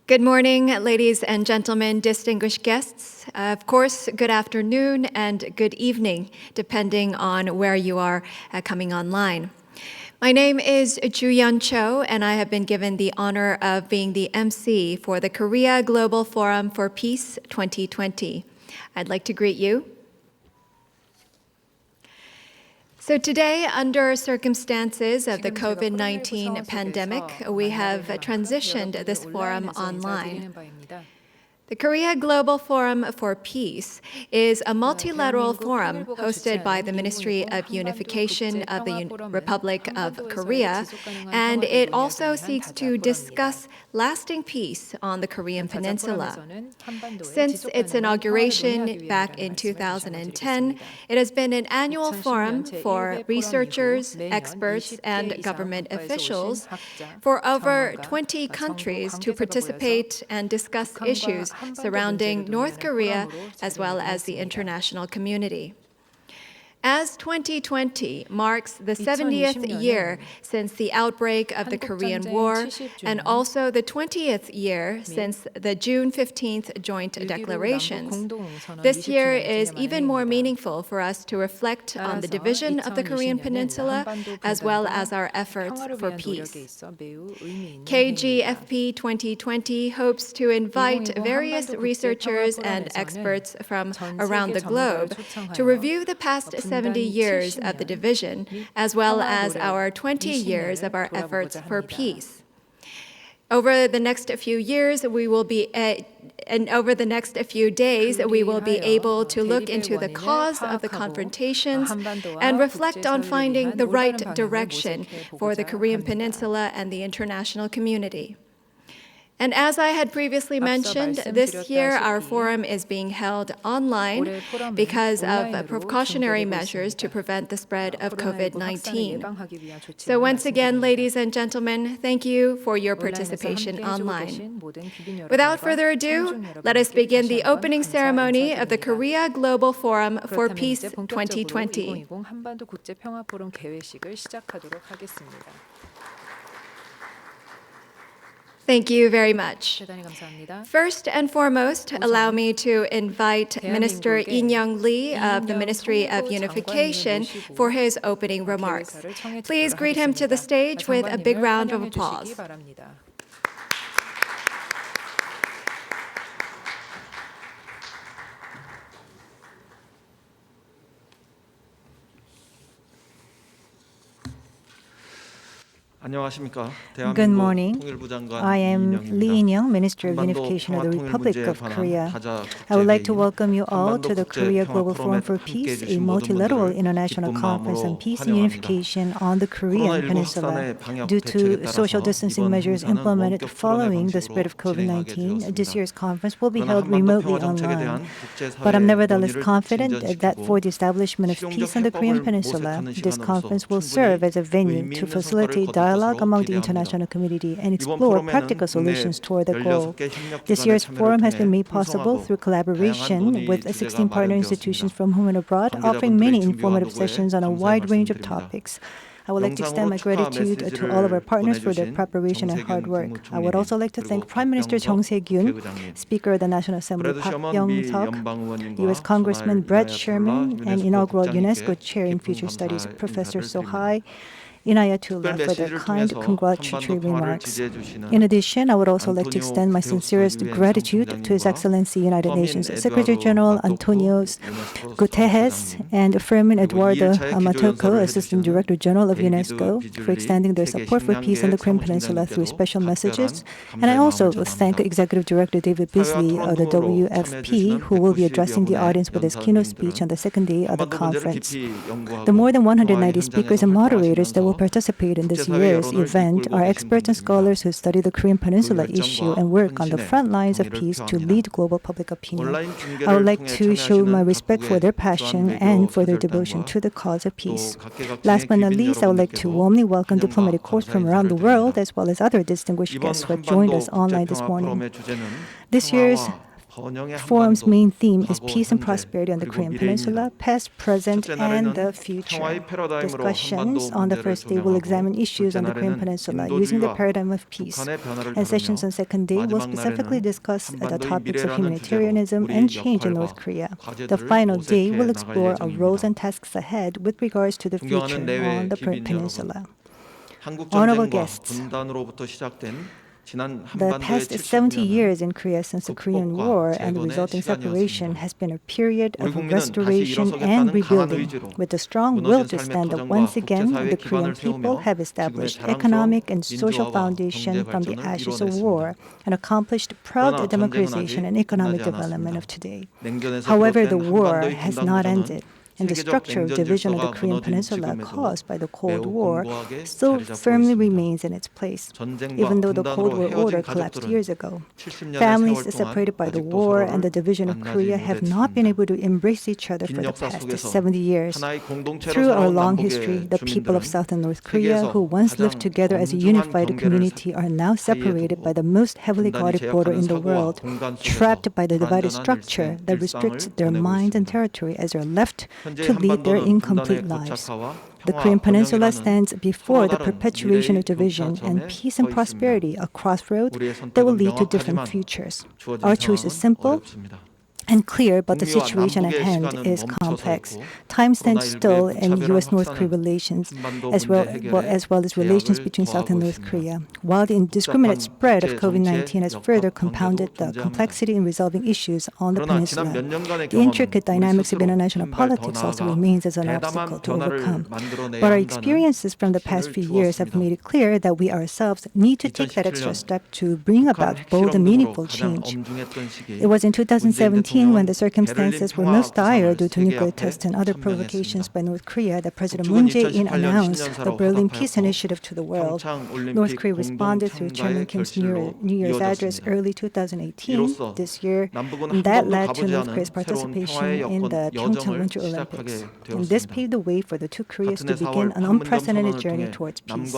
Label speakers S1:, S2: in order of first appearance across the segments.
S1: Good morning, ladies and gentlemen, distinguished guests. Of course, good afternoon and good evening, depending on where you are coming online. My name is Ju-yeon Cho, and I have been given the honor of being the MC for the Korea Global Forum for Peace 2020. I'd like to greet you. So today, under circumstances of the COVID-19 pandemic, we have transitioned this forum online. The Korea Global Forum for Peace is a multilateral forum hosted by the Ministry of Unification of the Republic of Korea, and it also seeks to discuss lasting peace on the Korean Peninsula. Since its inauguration back in 2010, it has been an annual forum for researchers, experts, and government officials for over 20 countries to participate and discuss issues surrounding North Korea as well as the international community. As 2020 marks the 70th year since the outbreak of the Korean War and also the 20th year since the June 15th joint declarations, this year is even more meaningful for us to reflect on the division of the Korean Peninsula as well as our efforts for peace. KGFP 2020 hopes to invite various researchers and experts from around the globe to review the past 70 years of the division, as well as our 20 years of our efforts for peace. Over the next few years, over the next few days, we will be able to look into the cause of the confrontations and reflect on finding the right direction for the Korean Peninsula and the international community. And as I had previously mentioned, this year our forum is being held online because of precautionary measures to prevent the spread of COVID-19. So once again, ladies and gentlemen, thank you for your participation online. Without further ado, let us begin the opening ceremony of the Korea Global Forum for Peace 2020. Thank you very much. First and foremost, allow me to invite Minister In-young Lee of the Ministry of Unification for his opening remarks. Please greet him to the stage with a big round of applause.
S2: Good morning. I am Lee In-young, Minister of Unification of the Republic of Korea. I would like to welcome you all to the Korea Global Forum for Peace, a multilateral international conference on peace and unification on the Korean Peninsula. Due to social distancing measures implemented following the spread of COVID-19, this year's conference will be held remotely online. But I'm nevertheless confident that for the establishment of peace on the Korean Peninsula, this conference will serve as a venue to facilitate dialogue among the international community and explore practical solutions toward the goal. This year's forum has been made possible through collaboration with 16 partner institutions from home and abroad, offering many informative sessions on a wide range of topics. I would like to extend my gratitude to all of our partners for their preparation and hard work. I would also like to thank Prime Minister Sye-kyun, Speaker of the National Assembly Byeong-seug, U.S. Congressman SHERMAN, and Inaugural UNESCO Chair in Future Studies, Professor Sohail, INAYATULLAH for their kind congratulatory remarks. In addition, I would also like to extend my sincerest gratitude to His Excellency United Nations Secretary General Antonio Guterres and Fermin Eduardo Matoko, Assistant Director General of UNESCO, for extending their support for peace on the Korean Peninsula through special messages. And I also thank Executive Director David Beasley of the WFP, who will be addressing the audience with his keynote speech on the second day of the conference. The more than 190 speakers and moderators that will participate in this year's event are experts and scholars who study the Korean Peninsula issue and work on the front lines of peace to lead global public opinion. I would like to show my respect for their passion and for their devotion to the cause of peace. Last but not least, I would like to warmly welcome diplomatic corps from around the world, as well as other distinguished guests who have joined us online this morning. This year's forum's main theme is peace and prosperity on the Korean Peninsula, past, present, and the future. Discussions on the first day will examine issues on the Korean Peninsula using the paradigm of peace, and sessions on second day will specifically discuss the topics of humanitarianism and change in North Korea. The final day will explore our roles and tasks ahead with regards to the future on the Peninsula. Honorable guests, the past 70 years in Korea since the Korean War and the resulting separation has been a period of restoration and rebuilding, with a strong will to stand up once again. The Korean people have established economic and social foundation from the ashes of war and accomplished proud democratization and economic development of today. However, the war has not ended, and the structure of division of the Korean Peninsula caused by the Cold War still firmly remains in its place, even though the Cold War order collapsed years ago. Families separated by the war and the division of Korea have not been able to embrace each other for the past 70 years. Through our long history, the people of South and North Korea, who once lived together as a unified community, are now separated by the most heavily guarded border in the world, trapped by the divided structure that restricts their minds and territory as they are left to lead their incomplete lives. The Korean Peninsula stands before the perpetuation of division and peace and prosperity, a crossroad that will lead to different futures. Our choice is simple and clear, but the situation at hand is complex. Time stands still in U.S.-North Korea relations, as well as relations between South and North Korea, while the indiscriminate spread of COVID-19 has further compounded the complexity in resolving issues on the peninsula. The intricate dynamics of international politics also remains as an obstacle to overcome. But our experiences from the past few years have made it clear that we ourselves need to take that extra step to bring about bold and meaningful change. It was in 2017 when the circumstances were most dire due to nuclear tests and other provocations by North Korea that President Moon Jae-in announced the Berlin Peace Initiative to the world. North Korea responded through Chairman Kim's New Year's address early 2018 this year, and that led to North Korea's participation in the Pyeongchang Winter Olympics. And this paved the way for the two Koreas to begin an unprecedented journey towards peace.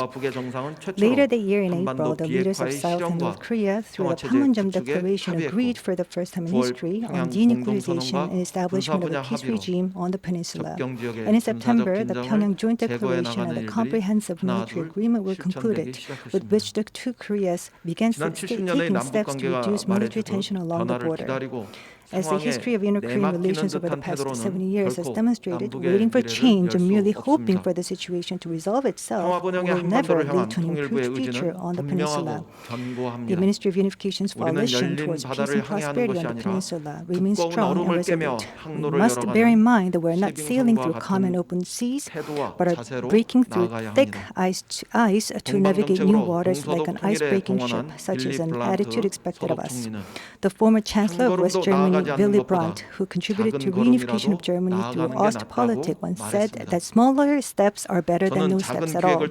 S2: Later that year in April, the leaders of South and North Korea, through the Panmunjom Declaration, agreed for the first time in history on denuclearization and establishment of a peace regime on the peninsula. And in September, the Pyongyang Joint Declaration and the Comprehensive Military Agreement were concluded, with which the two Koreas began taking steps to reduce military tension along the border. As the history of inter-Korean relations over the past 70 years has demonstrated, waiting for change and merely hoping for the situation to resolve itself will never lead to an improved future on the peninsula. The Ministry of Unification's coalition towards peace and prosperity on the peninsula remains strong and resolute. We must bear in mind that we are not sailing through calm and open seas, but are breaking through thick ice to navigate new waters like an ice-breaking ship, such is an attitude expected of us. The former Chancellor of West Germany, Willy Brandt, who contributed to reunification of Germany through Ostpolitik, once said that smaller steps are better than no steps at all.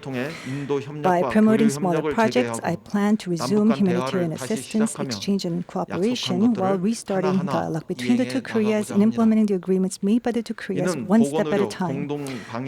S2: By promoting smaller projects, I plan to resume humanitarian assistance, exchange and cooperation while restarting dialogue between the two Koreas and implementing the agreements made by the two Koreas one step at a time.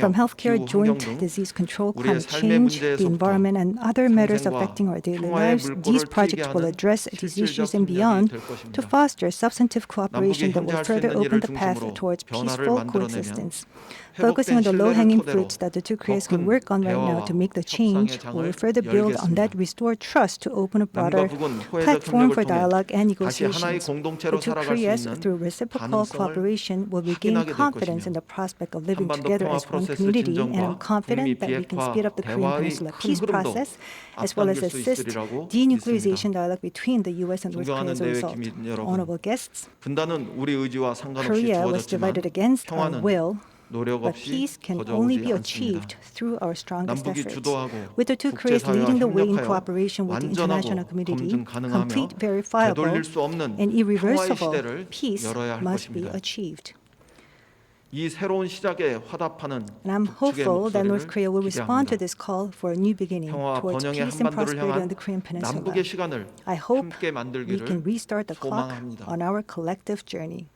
S2: From healthcare, joint disease control, climate change, the environment, and other matters affecting our daily lives, these projects will address these issues and beyond to foster substantive cooperation that will further open the path towards peaceful coexistence. Focusing on the low-hanging fruits that the two Koreas can work on right now to make the change will further build on that restored trust to open a broader platform for dialogue and negotiations. The two Koreas, through reciprocal cooperation, will regain confidence in the prospect of living together as one community, and I'm confident that we can speed up the Korean Peninsula peace process as well as assist denuclearization dialogue between the U.S. and North Korea as a result. Honorable guests, Korea was divided against our will, but peace can only be achieved through our strongest efforts. With the two Koreas leading the way in cooperation with the international community, complete, verifiable, and irreversible peace must be achieved. And I'm hopeful that North Korea will respond to this call for a new beginning towards peace and prosperity on the Korean Peninsula. I hope we can restart the clock on our collective journey.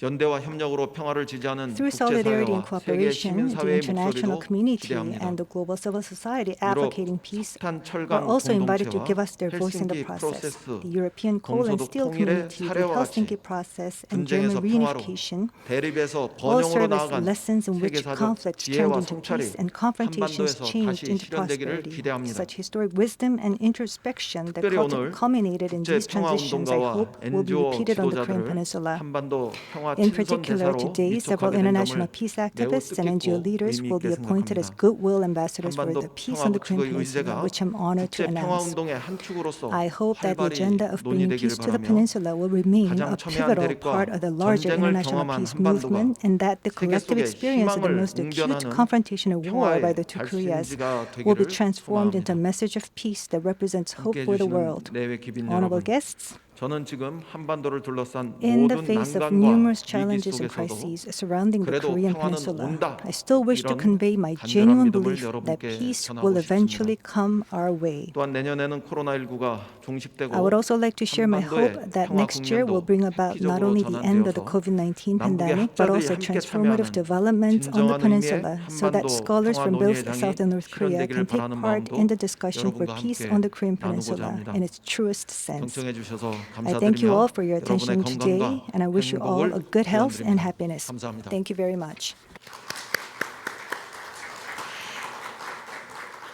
S3: 연대와 협력으로 평화를 지지하는
S2: Through solidarity and
S3: 국제사회와 세계
S2: cooperation, the
S3: 시민사회의
S2: international
S3: 목소리도
S2: community
S3: 기대합니다.
S2: and the global civil society
S3: 유럽
S2: advocating peace
S3: 석탄
S2: are
S3: 철강
S2: also invited to
S3: 공동체와
S2: give us their voice in the
S3: 헬싱키
S2: process.
S3: 프로세스,
S2: The European coal and
S3: 동서독
S2: steel
S3: 통일의
S2: community, the
S3: 사례와 같이
S2: Helsinki process, and
S3: 분쟁에서
S2: German
S3: 평화로,
S2: reunification
S3: 대립에서
S2: all
S3: 번영으로
S2: serve as
S3: 나아간
S2: lessons in which
S3: 세계사적
S2: conflicts turned
S3: 지혜와
S2: into
S3: 성찰이
S2: peace and confrontations
S3: 한반도에서
S2: changed
S3: 다시
S2: into
S3: 실현되기를
S2: prosperity.
S3: 기대합니다.
S2: Such historic wisdom and introspection that
S3: 특별히 오늘
S2: culminated in these transitions, I
S3: 국제평화운동가와
S2: hope, will be
S3: NGO
S2: repeated on the Korean
S3: 지도자들을
S2: Peninsula.
S3: 한반도 평화
S2: In
S3: 친선
S2: particular,
S3: 대사로
S2: today, several
S3: 위촉하게 된
S2: international
S3: 점을
S2: peace
S3: 매우
S2: activists and NGO
S3: 뜻깊고
S2: leaders
S3: 의미
S2: will
S3: 있게
S2: be appointed as
S3: 생각합니다.
S2: goodwill ambassadors for
S3: 한반도
S2: the peace on the Korean
S3: 평화 북측의
S2: Peninsula,
S3: 의제가
S2: which I'm honored to announce.
S3: 국제평화운동의 한 축으로서
S2: I hope that the
S3: 활발히
S2: agenda of bringing
S3: 논의되기를
S2: peace to the
S3: 바라며
S2: peninsula will remain
S3: 가장
S2: a
S3: 첨예한
S2: pivotal
S3: 대립과
S2: part of the larger
S3: 전쟁을
S2: international
S3: 경험한
S2: peace
S3: 한반도가
S2: movement, and that the
S3: 세계
S2: collective
S3: 속에
S2: experience of the
S3: 희망을
S2: most acute
S3: 웅변하는
S2: confrontation of war by
S3: 평화의
S2: the two Koreas
S3: 발신지가
S2: will be
S3: 되기를
S2: transformed into a
S3: 소망합니다.
S2: message of peace that represents hope
S3: 함께해
S2: for the
S3: 주시는
S2: world.
S3: 내외 기빈
S2: Honorable
S3: 여러분,
S2: guests,
S3: 저는 지금 한반도를 둘러싼
S2: in the
S3: 모든
S2: face of
S3: 난관과
S2: numerous
S3: 위기
S2: challenges and
S3: 속에서도
S2: crises surrounding the
S3: 그래도
S2: Korean
S3: 평화는
S2: Peninsula,
S3: 온다,
S2: I still wish to
S3: 이런
S2: convey my
S3: 간절한
S2: genuine
S3: 믿음을
S2: belief that
S3: 여러분께
S2: peace
S3: 전하고
S2: will
S3: 싶습니다.
S2: eventually come our way.
S3: 또한 내년에는 코로나19가 종식되고
S2: I would also like to share my hope
S3: 한반도의
S2: that
S3: 평화
S2: next year will
S3: 국면도
S2: bring about not
S3: 획기적으로
S2: only the end of the
S3: 전환되어서
S2: COVID-19
S3: 남북의
S2: pandemic, but
S3: 학자들이
S2: also
S3: 함께
S2: transformative
S3: 참여하는
S2: developments on the
S3: 진정한 의미의
S2: peninsula, so that
S3: 한반도
S2: scholars
S3: 평화
S2: from both
S3: 논의회장이
S2: South and North Korea
S3: 실현되기를
S2: can take
S3: 바라는
S2: part
S3: 마음도
S2: in the discussion for
S3: 여러분과
S2: peace
S3: 함께
S2: on the Korean
S3: 나누고자
S2: Peninsula
S3: 합니다.
S2: in its truest sense.
S3: 경청해 주셔서
S2: I thank you all
S3: 감사드리며
S2: for your
S3: 여러분의
S2: attention today,
S3: 건강과
S2: and I wish you all a
S3: 행복을
S2: good health and
S3: 기원드립니다.
S2: happiness.
S3: 감사합니다.
S2: Thank you very much.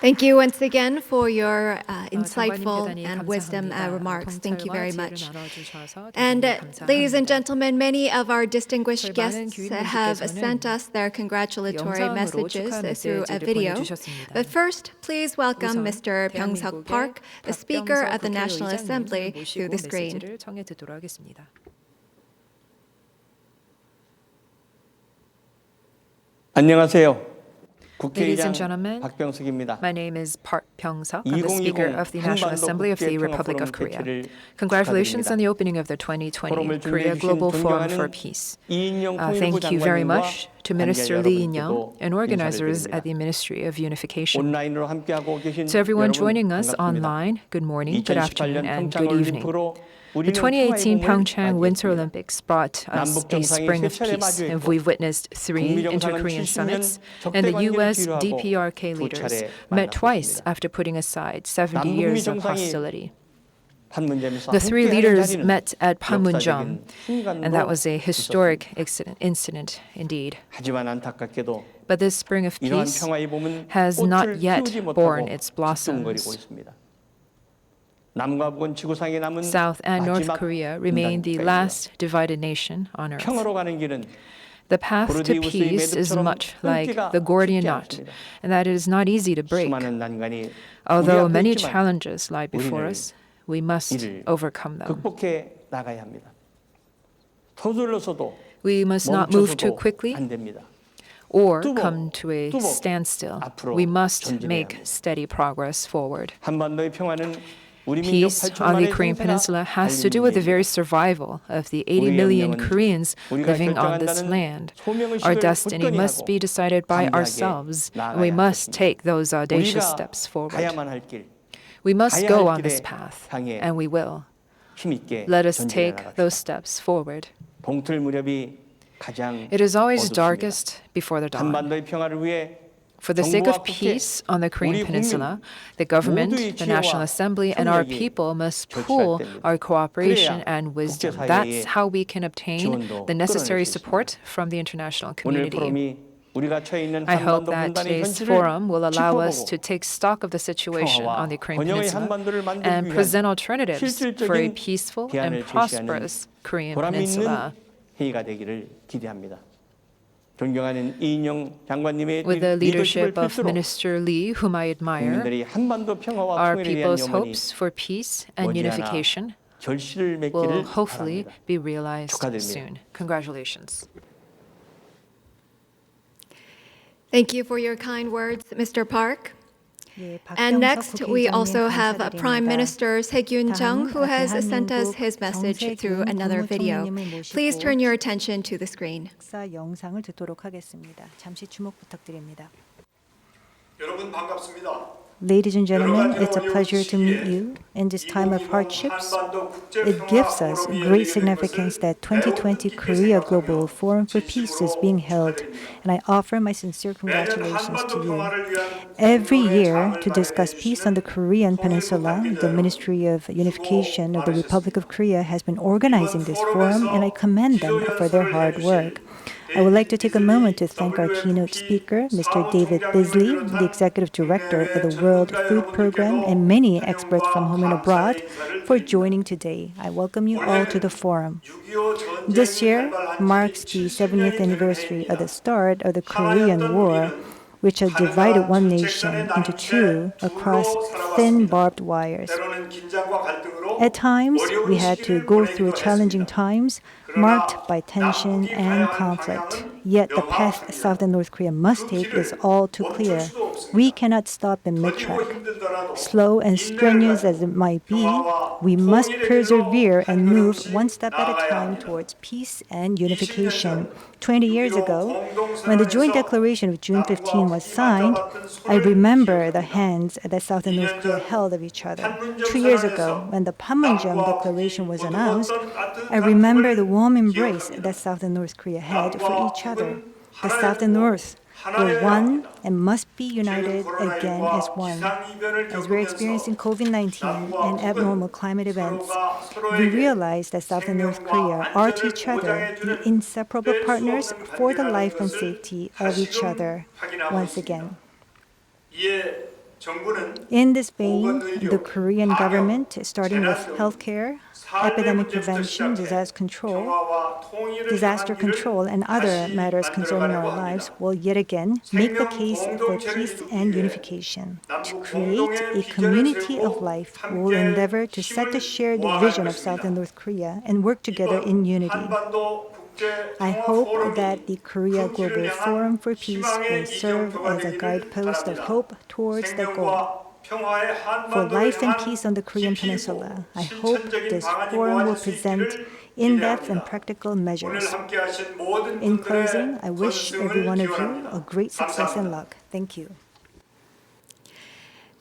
S1: Thank you once again for your insightful and wisdom remarks. Thank you very much. And ladies and gentlemen, many of our distinguished guests have sent us their congratulatory messages through a video. But first, please welcome Mr. Byeong-seug Park, the Speaker of the National Assembly, through the screen.
S4: 안녕하세요.
S5: Ladies and
S4: 국회의장
S5: gentlemen,
S4: 박병석입니다.
S5: my name is Park Byeong-seug. I'm the Speaker of the National
S4: 한반도
S5: Assembly of the Republic of
S4: 국제평화포럼
S5: Korea.
S4: 개최를
S5: Congratulations
S4: 축하드립니다.
S5: on the opening of the 2020
S4: 포럼을
S5: Korea
S4: 준비해
S5: Global
S4: 주신
S5: Forum
S4: 존경하는
S5: for Peace.
S4: 이인영
S5: Thank you very
S4: 통일부
S5: much to
S4: 장관님과
S5: Minister
S4: 관계자
S5: Lee In-young
S4: 여러분께도
S5: and organizers
S4: 인사를
S5: at the
S4: 드립니다.
S5: Ministry of Unification.
S4: 온라인으로 함께하고 계신
S5: To everyone
S4: 여러분
S5: joining us
S4: 반갑습니다.
S5: online, good morning, good afternoon,
S4: 2018년
S5: and
S4: 평창
S5: good evening.
S4: 올림픽으로
S5: The
S4: 우리는
S5: 2018
S4: 평화의
S5: Pyeongchang
S4: 봄을
S5: Winter
S4: 맞이했습니다.
S5: Olympics brought us
S4: 남북
S5: a
S4: 정상이
S5: spring
S4: 세
S5: of
S4: 차례
S5: peace, and
S4: 마주했고
S5: we've witnessed 3
S4: 북미 정상은
S5: inter-Korean
S4: 70년
S5: summits,
S4: 적대
S5: and the
S4: 관계를
S5: U.S.
S4: 뒤로하고
S5: DPRK
S4: 두
S5: leaders
S4: 차례
S5: met twice
S4: 만났습니다.
S5: after putting aside 70
S4: 남북미
S5: years of
S4: 정상이
S5: hostility.
S4: 판문점에서
S5: The three
S4: 함께하는
S5: leaders
S4: 자리는
S5: met at Panmunjom,
S4: 역사적인
S5: and that was a
S4: 순간도
S5: historic
S4: 있었습니다.
S5: incident indeed.
S4: 하지만 안타깝게도
S5: But this spring of
S4: 이러한
S5: peace
S4: 평화의 봄은
S5: has not
S4: 꽃을
S5: yet
S4: 피우지
S5: borne
S4: 못하고
S5: its blossoms.
S4: ĝ뚱거리고 있습니다. 남과 북은 지구상에 남은
S5: South and North
S4: 마지막
S5: Korea remain the
S4: 분단국가입니다.
S5: last divided nation on earth.
S4: 평화로 가는 길은
S5: The path to
S4: 고르디우스의
S5: peace is
S4: 매듭처럼
S5: much like
S4: 끊기가
S5: the Gordian
S4: 쉽지
S5: knot,
S4: 않습니다.
S5: and that it is not easy to break.
S4: 수많은 난관이
S5: Although
S4: 우리 앞에
S5: many
S4: 있지만
S5: challenges lie before
S4: 우리는
S5: us, we must
S4: 이를
S5: overcome them.
S4: 극복해 나가야 합니다. 서둘러서도
S5: We must not move too
S4: 멈춰서도
S5: quickly
S4: 안 됩니다.
S5: or
S4: 뚜벅,
S5: come to a
S4: 뚜벅
S5: standstill.
S4: 앞으로
S5: We must
S4: 전진해야
S5: make
S4: 합니다.
S5: steady progress forward.
S4: 한반도의 평화는 우리 민족
S5: Peace
S4: 8천
S5: on the
S4: 만의
S5: Korean Peninsula
S4: 생사가
S5: has to do with the very
S4: 달린
S5: survival of the 80
S4: 우리의
S5: million
S4: 운명은
S5: Koreans
S4: 우리가
S5: living on this
S4: 결정한다는
S5: land.
S4: 소명의식을
S5: Our destiny
S4: 굳건히
S5: must
S4: 하고
S5: be decided by
S4: 담대하게
S5: ourselves, and we
S4: 나아가야
S5: must
S4: 하겠습니다.
S5: take those audacious
S4: 우리가
S5: steps forward.
S4: 가야만 할 길,
S5: We must
S4: 가야
S5: go
S4: 할
S5: on this
S4: 길에
S5: path,
S4: 향해
S5: and we will.
S4: 힘있게
S5: Let us
S4: 전진해
S5: take those
S4: 나갑시다.
S5: steps forward.
S4: 동틀 무렵이 가장
S5: It is always
S4: 어둡습니다.
S5: darkest before the dawn.
S4: 한반도의 평화를 위해
S5: For the sake
S4: 정부와
S5: of
S4: 국회,
S5: peace on the Korean
S4: 우리
S5: Peninsula,
S4: 국민
S5: the government,
S4: 모두의
S5: the National
S4: 지혜와
S5: Assembly, and our
S4: 협력이
S5: people must
S4: 절실할
S5: pool
S4: 때입니다.
S5: our cooperation
S4: 그래야
S5: and wisdom.
S4: 국제사회의
S5: That's how we can obtain
S4: 지원도
S5: the necessary
S4: 끌어낼 수
S5: support from the international
S4: 오늘
S5: community.
S4: 포럼이 우리가 처해 있는
S5: I hope
S4: 한반도
S5: that
S4: 분단의
S5: today's
S4: 현실을
S5: forum will allow us
S4: 짚어보고
S5: to take stock of the situation
S4: 평화와
S5: on the Korean
S4: 번영의
S5: Peninsula
S4: 한반도를 만들기
S5: and
S4: 위한
S5: present alternatives for a
S4: 실질적인
S5: peaceful
S4: 대안을
S5: and
S4: 제시하는
S5: prosperous Korean
S4: 보람
S5: Peninsula.
S4: 있는 회의가 되기를 기대합니다. 존경하는 이인영 장관님의
S5: With the
S4: 리더십을
S5: leadership of
S4: 필두로
S5: Minister Lee, whom I admire,
S4: 국민들이 한반도 평화와
S5: our
S4: 통일에 대한
S5: people's
S4: 염원이
S5: hopes for peace and
S4: 머지않아
S5: unification
S4: 결실을
S5: will
S4: 맺기를
S5: hopefully
S4: 바랍니다.
S5: be realized
S4: 축하드립니다.
S5: soon. Congratulations.
S1: Thank you for your kind words, Mr. Park.
S2: 예,
S1: And
S2: 박병석
S1: next, we
S2: 국회의장님
S1: also have Prime
S2: 감사드립니다.
S1: Minister Sye-kyun
S2: 다음
S1: who has sent us
S2: 대한민국
S1: his message through
S2: 정세균
S1: another video.
S2: 국무총리님을 모시고
S1: Please turn your attention to the screen.
S2: 역사 영상을 듣도록 하겠습니다. 잠시 주목 부탁드립니다.
S6: 여러분 반갑습니다.
S2: Ladies and gentlemen, it's a pleasure to meet you. In this time of hardships, it gives us great significance that 2020 Korea Global Forum for Peace is being held, and I offer my sincere congratulations to you. Every year, to discuss peace on the Korean Peninsula, the Ministry of Unification of the Republic of Korea has been organizing this forum, and I commend them for their hard work. I would like to take a moment to thank our keynote speaker, Mr. David Bisley, the Executive Director of the World Food Program, and many experts from home and abroad for joining today. I welcome you all to the forum. This year marks the 70th anniversary of the start of the Korean War, which had divided one nation into two across thin barbed wires. At times, we had to go through challenging times marked by tension and conflict. Yet the path South and North Korea must take is all too clear. We cannot stop in mid-track. Slow and strenuous as it might be, we must persevere and move one step at a time towards peace and unification. 20 years ago, when the joint declaration of June 15 was signed, I remember the hands that South and North Korea held of each other. 2 years ago, when the Panmunjom Declaration was announced, I remember the warm embrace that South and North Korea had for each other. The South and North were one and must be united again as one. As we're experiencing COVID-19 and abnormal climate events, we realize that South and North Korea are to each other the inseparable partners for the life and safety of each other once again. In this vein, the Korean government, starting with healthcare, epidemic prevention, disaster control, and other matters concerning our lives, will yet again make the case for peace and unification. To create a community of life, we will endeavor to set the shared vision of South and North Korea and work together in unity. I hope that the Korea Global Forum for Peace will serve as a guidepost of hope towards that goal. For life and peace on the Korean Peninsula, I hope this forum will present in-depth and practical measures. In closing, I wish every one of you a great success and luck. Thank you.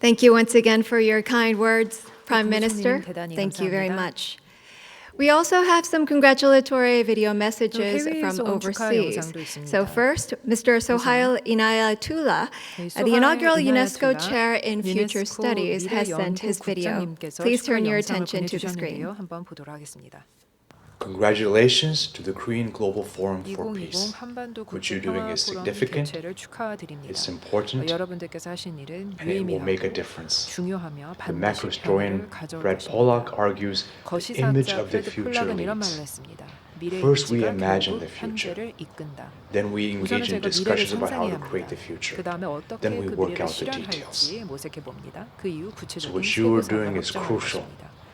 S1: Thank you once again for your kind words, Prime Minister. Thank you very much. We also have some congratulatory video messages from overseas. So first, Mr. Sohail Inayatullah, the inaugural UNESCO Chair in Future Studies, has sent his video. Please turn your attention to the screen.
S6: Congratulations to the Korean Global Forum for Peace. What you're doing is significant, it's important, and it will make a difference. The macro historian Brad Pollock argues the image of the future leads. First we imagine the future, then we engage in discussions about how to create the future, then we work out the details. So what you are doing is crucial.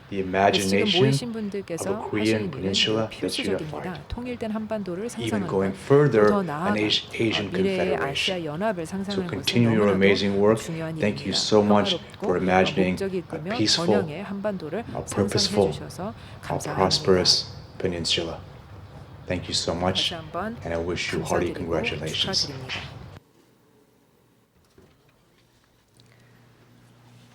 S6: The imagination of a Korean peninsula that's unified. Even going further, an Asian confederation. So continue your amazing work. Thank you so much for imagining a peaceful, a purposeful, a prosperous peninsula. Thank you so much, and I wish you hearty congratulations.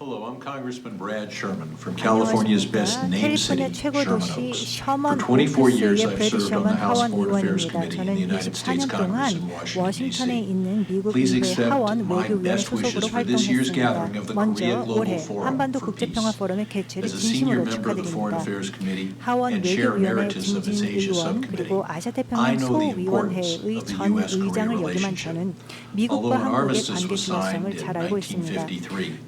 S7: Hello, I'm Congressman Brad Sherman from California's best named city, Sherman Oaks. For 24 years, I've served on the House Foreign Affairs Committee in the United States Congress in Washington, D.C. Please accept my best wishes for this year's gathering of the Korea Global Forum for Peace. As a senior member of the Foreign Affairs Committee and chair emeritus of its Asia Subcommittee, I know the importance of the U.S.-Korea relationship. Although an armistice was signed in 1953,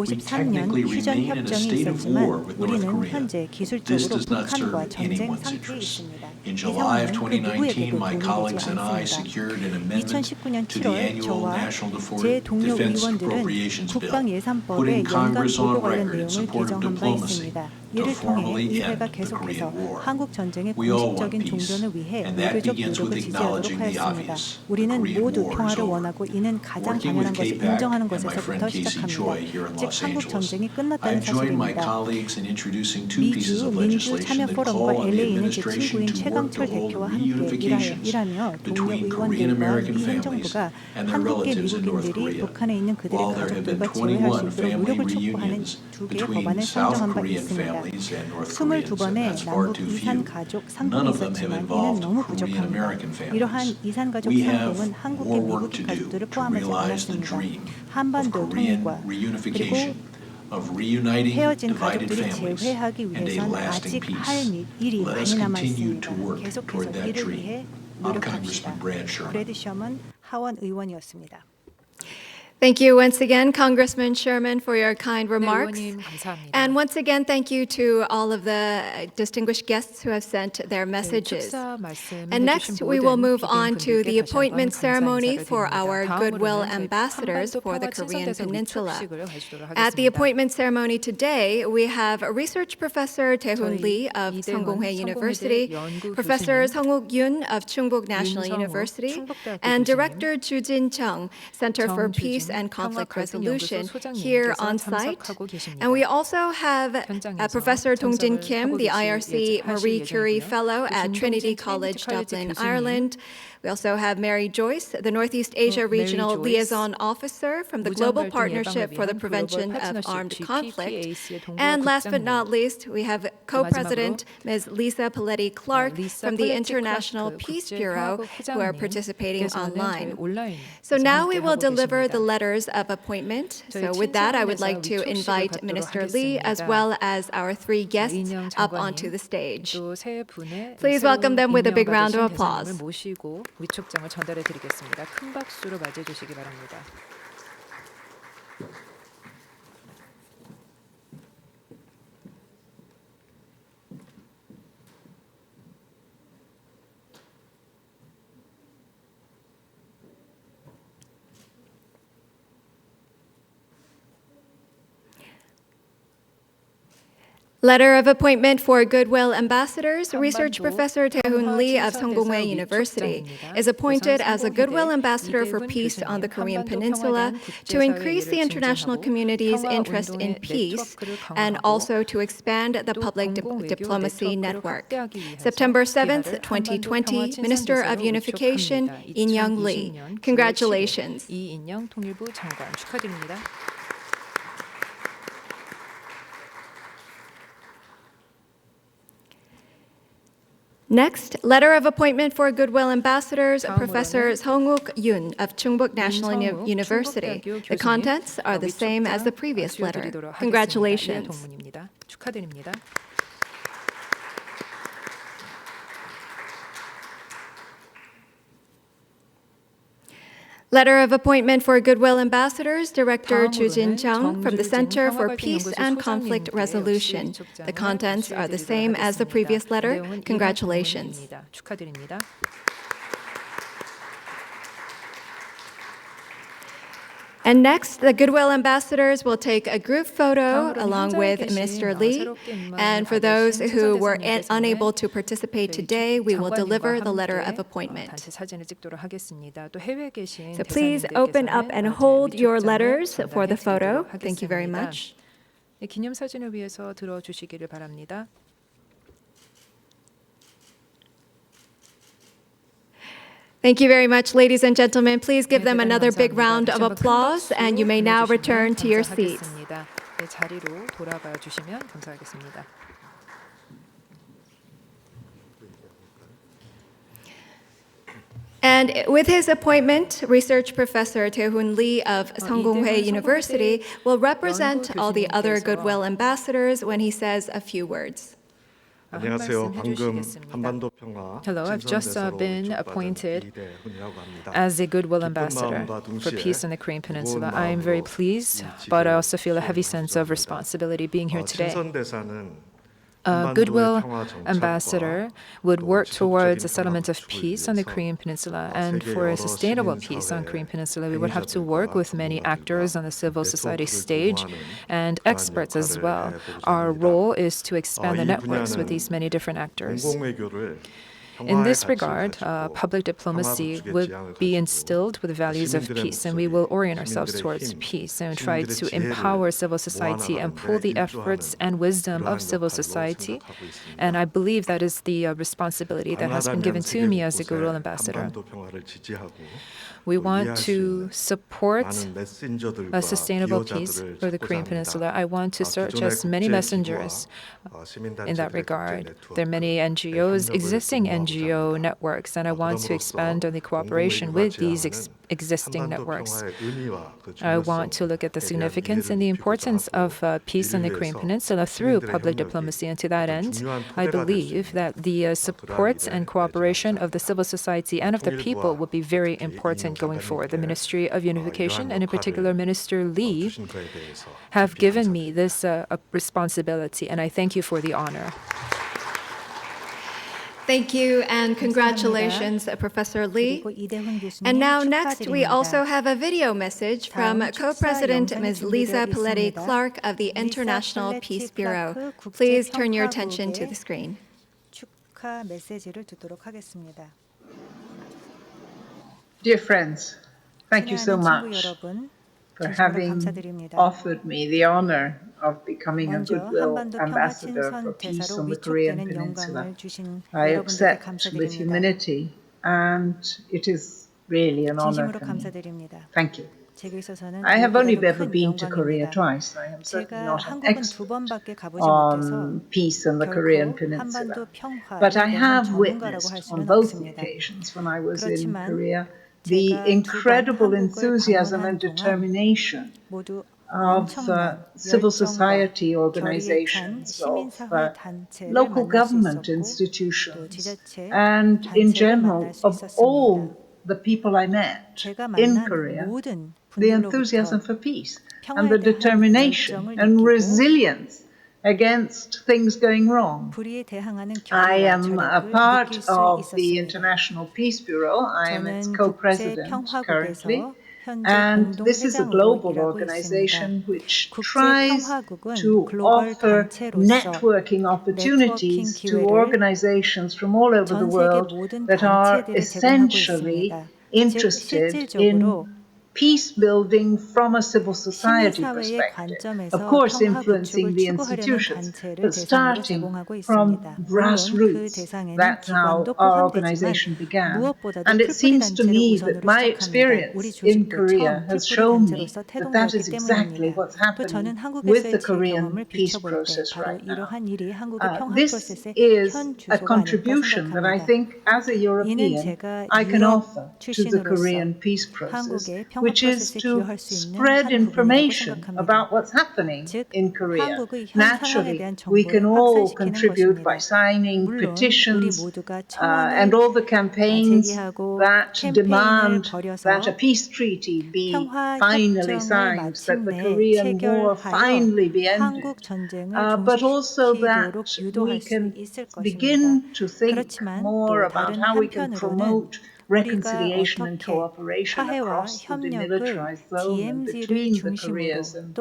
S7: we technically remain in a state of war with North Korea. This does not serve anyone's interests. In July of 2019, my colleagues and I secured an amendment to the annual National Defense Appropriations Bill, putting Congress on record in support of diplomacy to
S2: 이를 통해
S7: formally
S2: 의회가
S7: end the
S2: 계속해서
S7: Korean War.
S2: 한국 전쟁의
S7: We all want
S2: 공식적인
S7: peace,
S2: 종전을 위해
S7: and that
S2: 외교적
S7: begins with
S2: 노력을 지지하도록
S7: acknowledging the
S2: 하였습니다.
S7: obvious. The
S2: 우리는
S7: Korean
S2: 모두
S7: War is
S2: 평화를
S7: over.
S2: 원하고 이는 가장
S7: Working
S2: 당연한
S7: with
S2: 것을
S7: KPAC
S2: 인정하는
S7: and my
S2: 것에서부터
S7: friend Casey
S2: 시작합니다.
S7: Choi here in
S2: 즉
S7: Los
S2: 한국
S7: Angeles,
S2: 전쟁이
S7: I
S2: 끝났다는
S7: have joined my
S2: 사실입니다.
S7: colleagues in introducing two pieces
S2: 미주
S7: of
S2: 민주
S7: legislation
S2: 참여
S7: that
S2: 포럼과
S7: call on the
S2: LA에 있는 제
S7: administration
S2: 친구인
S7: to work
S2: 최강철
S7: to hold
S2: 대표와 함께
S7: reunifications
S2: 일하며 동료
S7: between Korean
S2: 의원들과
S7: American
S2: 미
S7: families
S2: 행정부가
S7: and their
S2: 한국계
S7: relatives in North
S2: 미국인들이
S7: Korea.
S2: 북한에 있는 그들의
S7: While there have been
S2: 가족들과 재회할 수
S7: 21
S2: 있도록
S7: family
S2: 노력을 촉구하는
S7: reunions
S2: 두 개의
S7: between
S2: 법안을
S7: South
S2: 선정한 바
S7: Korean
S2: 있습니다.
S7: families and North Koreans, and
S2: 22번의
S7: that's far
S2: 남북
S7: too
S2: 이산
S7: few.
S2: 가족
S7: None
S2: 상봉이
S7: of them have
S2: 있었지만 이는
S7: involved
S2: 너무
S7: Korean
S2: 부족합니다.
S7: American
S2: 이러한
S7: families.
S2: 이산 가족
S7: We have
S2: 상봉은 한국계
S7: more work
S2: 미국
S7: to do
S2: 가족들을
S7: to
S2: 포함하지
S7: realize the
S2: 않았습니다.
S7: dream of
S2: 한반도
S7: Korean
S2: 통일과 그리고
S7: reunification, of reuniting
S2: 헤어진
S7: divided
S2: 가족들이
S7: families
S2: 재회하기
S7: and a
S2: 위해선
S7: lasting
S2: 아직 할
S7: peace.
S2: 일이
S7: Let
S2: 많이
S7: us
S2: 남아
S7: continue to
S2: 있습니다.
S7: work
S2: 계속해서
S7: toward that
S2: 이를
S7: dream.
S2: 위해
S7: I'm
S2: 노력합시다.
S7: Congressman Brad Sherman.
S2: 브래드 셔먼 하원 의원이었습니다.
S1: Thank you once again, Congressman Sherman, for your kind
S5: 네,
S1: remarks.
S5: 의원님 감사합니다.
S1: And once again, thank you to all of the distinguished guests who have sent their messages.
S5: 축사 말씀해
S1: And
S5: 주신
S1: next, we will
S5: 모든
S1: move on to
S5: 기빈분들께
S1: the
S5: 다시 한번
S1: appointment
S5: 감사
S1: ceremony
S5: 인사를
S1: for
S5: 드립니다.
S1: our
S5: 다음으로는
S1: Goodwill
S5: 저희
S1: ambassadors
S5: 한반도
S1: for the
S5: 평화
S1: Korean
S5: 친선대사
S1: Peninsula.
S5: 위촉식을 가지도록
S1: At the
S5: 하겠습니다.
S1: appointment ceremony today, we have Research Professor Daehoon
S5: 저희
S1: Lee of
S5: 이대훈
S1: SungKongHoe University,
S5: 연구
S1: Professor
S5: 교수님,
S1: SungKook-yun of Chungbuk National
S5: 윤성욱
S1: University,
S5: 충북대학교
S1: and
S5: 교수님,
S1: Director Jujin Chung, Center for
S5: 정주진
S1: Peace and Conflict
S5: 평화갈등연구소
S1: Resolution,
S5: 소장님께서
S1: here on site.
S5: 참석하고 계십니다.
S1: And we also have
S5: 현장에서
S1: Professor Dong-Jin
S5: 참석을
S1: Kim,
S5: 하고
S1: the
S5: 하실
S1: IRC Marie Curie
S5: 예정이고요.
S1: Fellow
S5: 또
S1: at Trinity
S5: 김동진
S1: College,
S5: 트리니티 컬리지
S1: Dublin,
S5: 교수님,
S1: Ireland. We also have Mary Joyce, the Northeast Asia
S5: Mary
S1: Regional
S5: Joyce,
S1: Liaison Officer from the
S5: 무장
S1: Global
S5: 갈등
S1: Partnership
S5: 예방을
S1: for the
S5: 위한
S1: Prevention
S5: 글로벌
S1: of
S5: 파트너십
S1: Armed Conflict.
S5: GPPAC의 동부와
S1: And last but not
S5: 국장님,
S1: least, we have Co-President Ms. Lisa Pelletti Clark
S5: 리사
S1: from the
S5: 펠레티
S1: International
S5: 클라크
S1: Peace Bureau who are participating
S5: 국제평화국 회장님께서는
S1: online.
S5: 저희 온라인
S1: So now we will
S5: 함께하고
S1: deliver the
S5: 계십니다.
S1: letters of appointment.
S5: 저희
S1: So with that, I would
S5: 친선에서
S1: like to
S5: 위촉식을
S1: invite
S5: 갖도록
S1: Minister Lee as
S5: 하겠습니다.
S1: well as our three guests
S5: 이인영
S1: up
S5: 장관님,
S1: onto the stage.
S5: 또 세 분의
S1: Please welcome them with a big round of
S5: 임명받으신
S1: applause.
S5: 대상을 모시고 위촉장을 전달해 드리겠습니다. 큰 박수로 맞이해 주시기 바랍니다.
S1: Letter of appointment for Goodwill ambassadors. Research
S5: 한반도
S1: Professor Daehoon Lee of SungKongHoe
S5: 친선대사
S1: University
S5: 위촉장입니다.
S1: is appointed as a
S5: 우선
S1: Goodwill
S5: 성공회대
S1: ambassador for
S5: 이대훈
S1: peace on the
S5: 교수님,
S1: Korean
S5: 한반도
S1: Peninsula
S5: 평화된
S1: to increase the
S5: 국제사회를
S1: international
S5: 증진하고
S1: community's
S5: 평화
S1: interest in
S5: 운동의
S1: peace
S5: 네트워크를
S1: and
S5: 강화하고
S1: also to expand the
S5: 또
S1: public
S5: 공공 외교
S1: diplomacy
S5: 네트워크를
S1: network.
S5: 확대하기 위해서
S1: September 7th,
S5: 기하를
S1: 2020,
S5: 한반도
S1: Minister of
S5: 평화
S1: Unification,
S5: 친선대사로
S1: In-young Lee.
S5: 위촉합니다. 2020년
S1: Congratulations.
S5: 이인영 통일부 장관 축하드립니다.
S1: Next, letter of appointment for Goodwill ambassadors,
S5: 다음으로는
S1: Professor Sohail of Chungbuk National
S5: 윤성욱
S1: University.
S5: 충북대학교
S1: The
S5: 교수님,
S1: contents are the same as the
S5: 위촉장
S1: previous letter.
S5: 수여드리도록 하겠습니다.
S1: Congratulations.
S5: 이해 동문입니다. 축하드립니다.
S1: Letter of appointment for Goodwill ambassadors, Director Jujin
S5: 다음으로는
S1: from the Center for
S5: 정주진
S1: Peace and Conflict
S5: 평화갈등연구소
S1: Resolution.
S5: 소장님께
S1: The contents are the
S5: 수여드리도록
S1: same as the
S5: 하겠습니다.
S1: previous letter.
S5: 내용은
S1: Congratulations.
S5: 이해 동문입니다. 축하드립니다.
S1: And next, the Goodwill ambassadors will take a group photo
S5: 다음으로는
S1: along
S5: 현장에
S1: with
S5: 계신
S1: Minister Lee.
S5: 새롭게 임명을
S1: And for those
S5: 받으신
S1: who were
S5: 친선대사님께서는
S1: unable to participate
S5: 저희
S1: today, we will
S5: 장관님과
S1: deliver the letter
S5: 함께
S1: of appointment.
S5: 단체 사진을 찍도록 하겠습니다. 또 해외에 계신
S1: So please open up and hold your letters for the photo. Thank you very much.
S5: 네, 기념 사진을 위해서 들어 주시기를 바랍니다.
S1: Thank you very much, ladies and gentlemen. Please give them another big round of applause, and you may now return to your seats.
S5: 네, 자리로 돌아가 주시면 감사하겠습니다.
S1: And with his appointment, Research Professor Daehoon Lee of SungKongHoe University will represent all the other Goodwill ambassadors when he says a few words.
S3: 안녕하세요. 방금 한반도 평화
S5: Hello, I've just been appointed
S3: 이대훈이라고 합니다.
S5: as a Goodwill
S3: 기쁜
S5: ambassador
S3: 마음과
S5: for
S3: 동시에
S5: peace in the Korean Peninsula.
S3: 무거운
S5: I am very
S3: 마음으로
S5: pleased,
S3: 이
S5: but I
S3: 지도에
S5: also feel a heavy sense of responsibility being here today.
S3: 친선 대사는
S5: Goodwill ambassador would work towards a settlement of peace on the Korean Peninsula. And for a sustainable peace on Korean Peninsula, we would have to work with many actors on the civil society stage and experts as well. Our role is to expand the networks with these many different actors. In this regard, public diplomacy would be instilled with the values of peace, and we will orient ourselves towards peace and try to empower civil society and pull the efforts and wisdom of civil society. And I believe that is the responsibility that has been given to me as a Goodwill ambassador. We want to support a sustainable peace for the Korean Peninsula. I want to search as many messengers in that regard. There are many NGOs, existing NGO networks, and I want to expand on the cooperation with these existing networks. I want to look at the significance and the importance of peace on the Korean Peninsula through public diplomacy. And to that end, I believe that the support and cooperation of the civil society and of the people will be very important going forward. The Ministry of Unification, and in particular Minister Lee, have given me this responsibility, and I thank you for the honor.
S1: Thank you and congratulations, Professor Lee. And now next, we also have a video message from Co-President Ms. Lisa Pelletti Clark of the International Peace Bureau. Please turn your attention to the screen.
S2: 축하 메시지를 듣도록 하겠습니다.
S8: Dear friends, thank you so much for having offered me the honor of becoming a Goodwill ambassador for peace on the Korean Peninsula. I accept with humility, and it is really an honor for me. Thank you. I have only ever been to Korea twice. I am certainly not an expert on peace on the Korean Peninsula. But I have witnessed on both occasions when I was in Korea the incredible enthusiasm and determination of civil society organizations, of local government institutions, and in general of all the people I met in Korea, the enthusiasm for peace and the determination and resilience against things going wrong. I am a part of the International Peace Bureau. I am its co-president currently. And this is a global organization which tries to offer networking opportunities to organizations from all over the world that are essentially interested in peace building from a civil society perspective. Of course, influencing the institutions, but starting from grassroots. That's how our organization began. And it seems to me that my experience in Korea has shown me that that is exactly what's happening with the Korean peace process right now. This is a contribution that I think, as a European, I can offer to the Korean peace process, which is to spread information about what's happening in Korea. Naturally, we can all contribute by signing petitions and all the campaigns that demand that a peace treaty be finally signed, that the Korean War finally be ended, but also that we can begin to think more about how we can promote reconciliation and cooperation across the demilitarized zone and between the Koreas and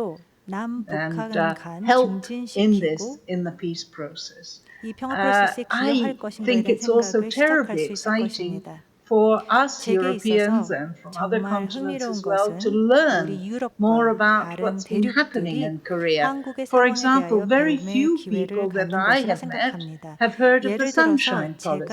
S8: help in this, in the peace process. I think it's also terribly exciting for us Europeans and from other continents as well to learn more about what's been happening in Korea. For example, very few people that I have met have heard of the Sunshine Policy,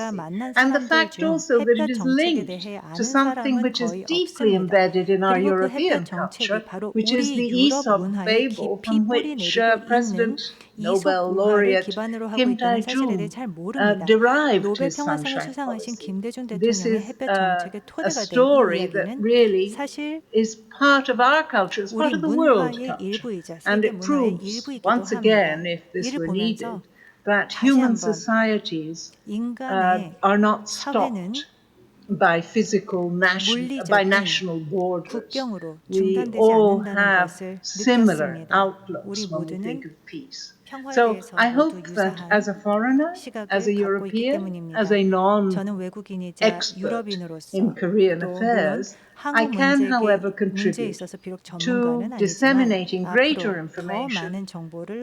S8: and the fact also that it is linked to something which is deeply embedded in our European culture, which is the Aesop fable from which President Nobel laureate Kim Dae-jung derived his Sunshine Policy. This is a story that really is part of our culture, it's part of the world culture. And it proves, once again, if this were needed, that human societies are not stopped by national borders. We all have similar outlooks when we think of peace. So I hope that as a foreigner, as a European, as a non-expert in Korean affairs, I can, however, contribute to disseminating greater information,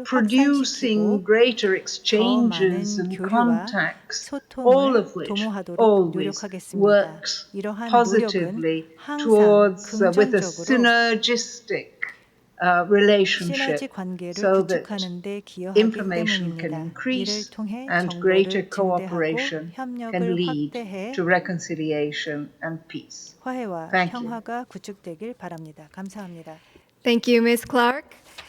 S8: producing greater exchanges and contacts, all of which always works positively towards, with a synergistic relationship so that information can increase and greater cooperation can lead to reconciliation and peace. Thank you.
S1: Thank you, Ms. Clark.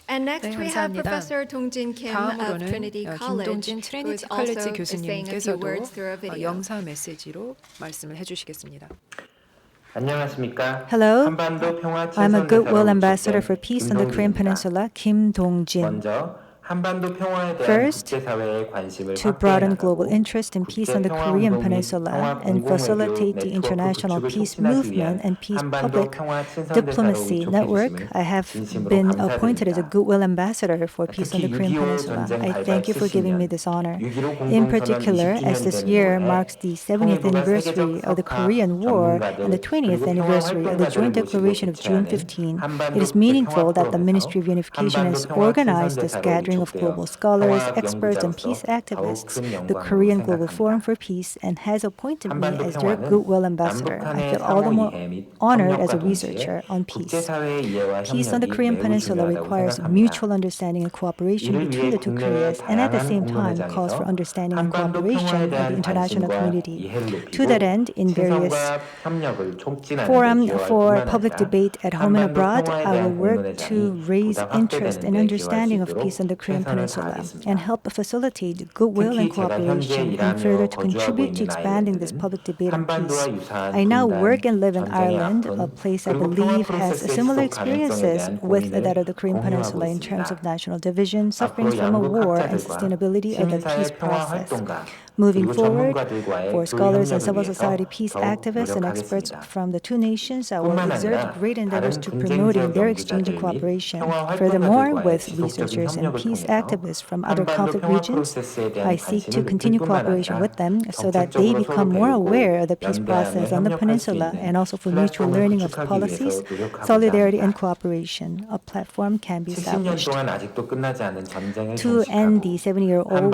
S1: And next
S5: 네,
S1: we have
S5: 감사합니다.
S1: Professor Dong-Jin Kim of
S5: 다음으로는
S1: Trinity College,
S5: 김동진
S1: who is
S5: 트리니티
S1: also
S5: 컬리지
S1: saying a few
S5: 교수님께서도
S1: words through a video.
S5: 영상 메시지로 말씀을 해주시겠습니다.
S9: 안녕하십니까?
S2: Hello,
S9: 한반도 평화
S2: I'm a Goodwill
S9: 최선대사로
S2: Ambassador for
S9: 소속된
S2: Peace on the Korean
S9: 김동진입니다.
S2: Peninsula, Kim Dong-Jin.
S9: 먼저 한반도 평화에 대한
S2: First,
S9: 국제사회의 관심을
S2: to
S9: 확대해
S2: broaden global
S9: 나가고
S2: interest in peace on the Korean Peninsula and facilitate the international peace movement and peace public diplomacy network, I have been appointed as a Goodwill Ambassador for peace on the Korean Peninsula. I thank you for giving me this honor. In particular, as this year marks the 70th anniversary of the Korean War and the 20th anniversary of the Joint Declaration of June 15, it is meaningful that the Ministry of Unification has organized this gathering of global scholars, experts, and peace activists, the Korean Global Forum for Peace, and has appointed me as their Goodwill Ambassador. I feel all the more honored as a researcher on peace. Peace on the Korean Peninsula requires mutual understanding and cooperation between the two Koreas, and at the same time calls for understanding and cooperation of the international community. To that end, in various forums for public debate at home and abroad, I will work to raise interest and understanding of peace on the Korean Peninsula and help facilitate goodwill and cooperation and further to contribute to expanding this public debate on peace. I now work and live in Ireland, a place I believe has similar experiences with that of the Korean Peninsula in terms of national division, sufferings from a war, and sustainability of the peace process. Moving forward, for scholars and civil society peace activists and experts from the two nations, I will exert great endeavors to promoting their exchange and cooperation. Furthermore, with researchers and peace activists from other conflict regions, I seek to continue cooperation with them so that they become more aware of the peace process on the peninsula and also for mutual learning of policies, solidarity, and cooperation. A platform can be established. To end the 70-year-old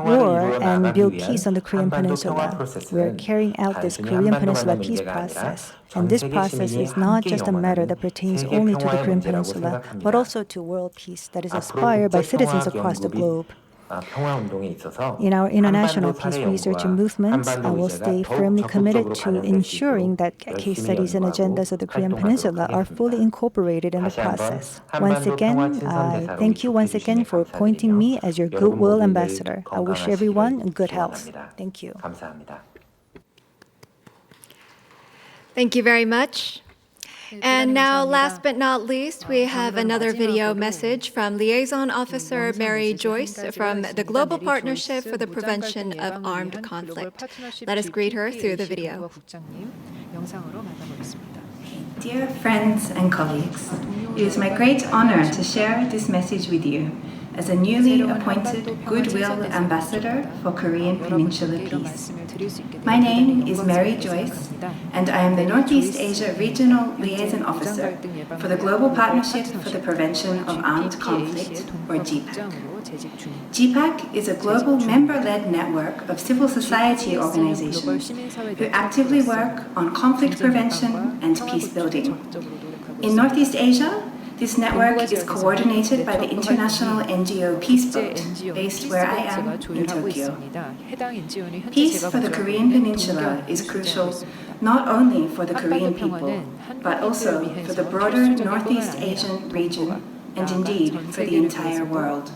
S2: war and build peace on the Korean Peninsula, we are carrying out this Korean Peninsula peace process. And this process is not just a matter that pertains only to the Korean Peninsula, but also to world peace that is aspired by citizens across the globe. In our international peace research and movements, I will stay firmly committed to ensuring that case studies and agendas of the Korean Peninsula are fully incorporated in the process. Once again, I thank you once again for appointing me as your Goodwill Ambassador. I wish everyone good health. Thank you.
S1: Thank you very much. And now, last but not least, we have another video message from Liaison Officer Mary Joyce from the Global Partnership for the Prevention of Armed Conflict. Let us greet her through the video.
S10: Dear friends and colleagues, it is my great honor to share this message with you as a newly appointed Goodwill Ambassador for Korean Peninsula Peace. My name is Mary Joyce, and I am the Northeast Asia Regional Liaison Officer for the Global Partnership for the Prevention of Armed Conflict, or GPAC. GPAC is a global member-led network of civil society organizations who actively work on conflict prevention and peace building. In Northeast Asia, this network is coordinated by the International NGO Peace Boat, based where I am, in Tokyo. Peace for the Korean Peninsula is crucial not only for the Korean people, but also for the broader Northeast Asian region, and indeed for the entire world.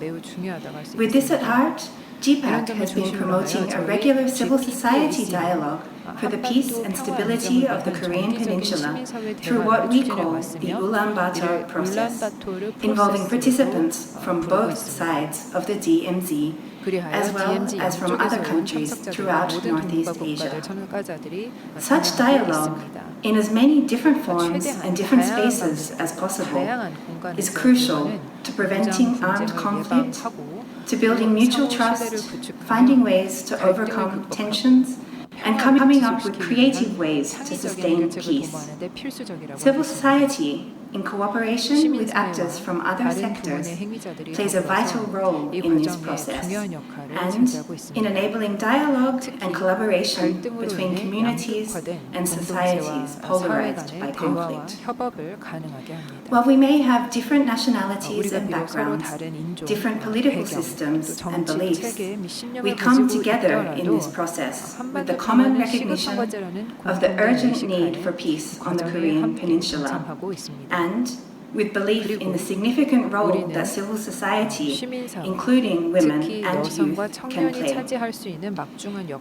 S10: With this at heart, GPAC has been promoting a regular civil society dialogue for the peace and stability of the Korean Peninsula through what we call the Ulaanbaatar process, involving participants from both sides of the DMZ as well as from other countries throughout Northeast Asia. Such dialogue, in as many different forms and different spaces as possible, is crucial to preventing armed conflict, to building mutual trust, finding ways to overcome tensions, and coming up with creative ways to sustain peace. Civil society, in cooperation with actors from other sectors, plays a vital role in this process and in enabling dialogue and collaboration between communities and societies polarized by conflict. While we may have different nationalities and backgrounds, different political systems and beliefs, we come together in this process with the common recognition of the urgent need for peace on the Korean Peninsula, and with belief in the significant role that civil society, including women and youth, can play.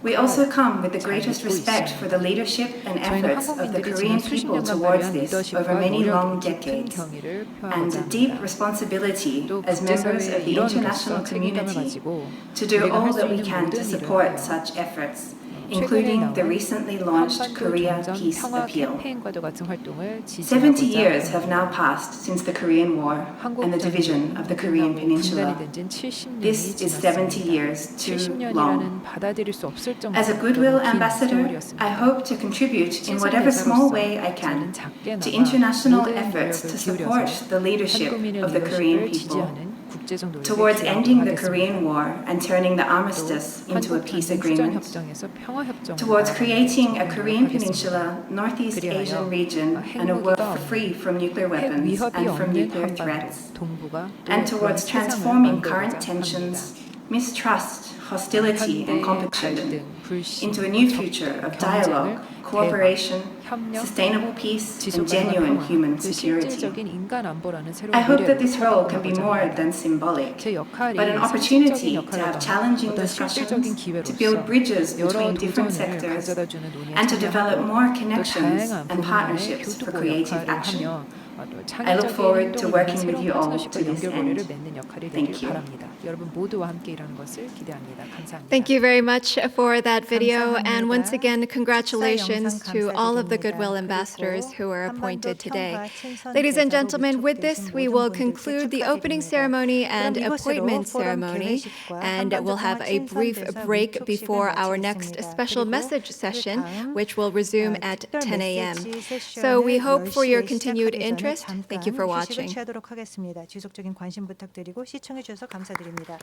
S10: We also come with the greatest respect for the leadership and efforts of the Korean people towards this over many long decades, and a deep responsibility as members of the international community to do all that we can to support such efforts, including the recently launched Korea Peace Appeal. 70 years have now passed since the Korean War and the division of the Korean Peninsula. This is 70 years too long. As a Goodwill ambassador, I hope to contribute in whatever small way I can to international efforts to support the leadership of the Korean people towards ending the Korean War and turning the armistice into a peace agreement, towards creating a Korean Peninsula, Northeast Asian region, and a world free from nuclear weapons and from nuclear threats, and towards transforming current tensions, mistrust, hostility, and competition into a new future of dialogue, cooperation, sustainable peace, and genuine human security. I hope that this role can be more than symbolic, but an opportunity to have challenging discussions, to build bridges between different sectors, and to develop more connections and partnerships for creative action. I look forward to working with you all to this end. Thank you.
S1: Thank you very much for that video, and once again, congratulations to all of the Goodwill ambassadors who were appointed today. Ladies and gentlemen, with this, we will conclude the opening ceremony and appointment ceremony, and we'll have a brief break before our next special message session, which will resume at 10 a.m. So we hope for your continued interest. Thank you for watching.
S2: 지속적인 관심 부탁드리고 시청해 주셔서 감사드립니다.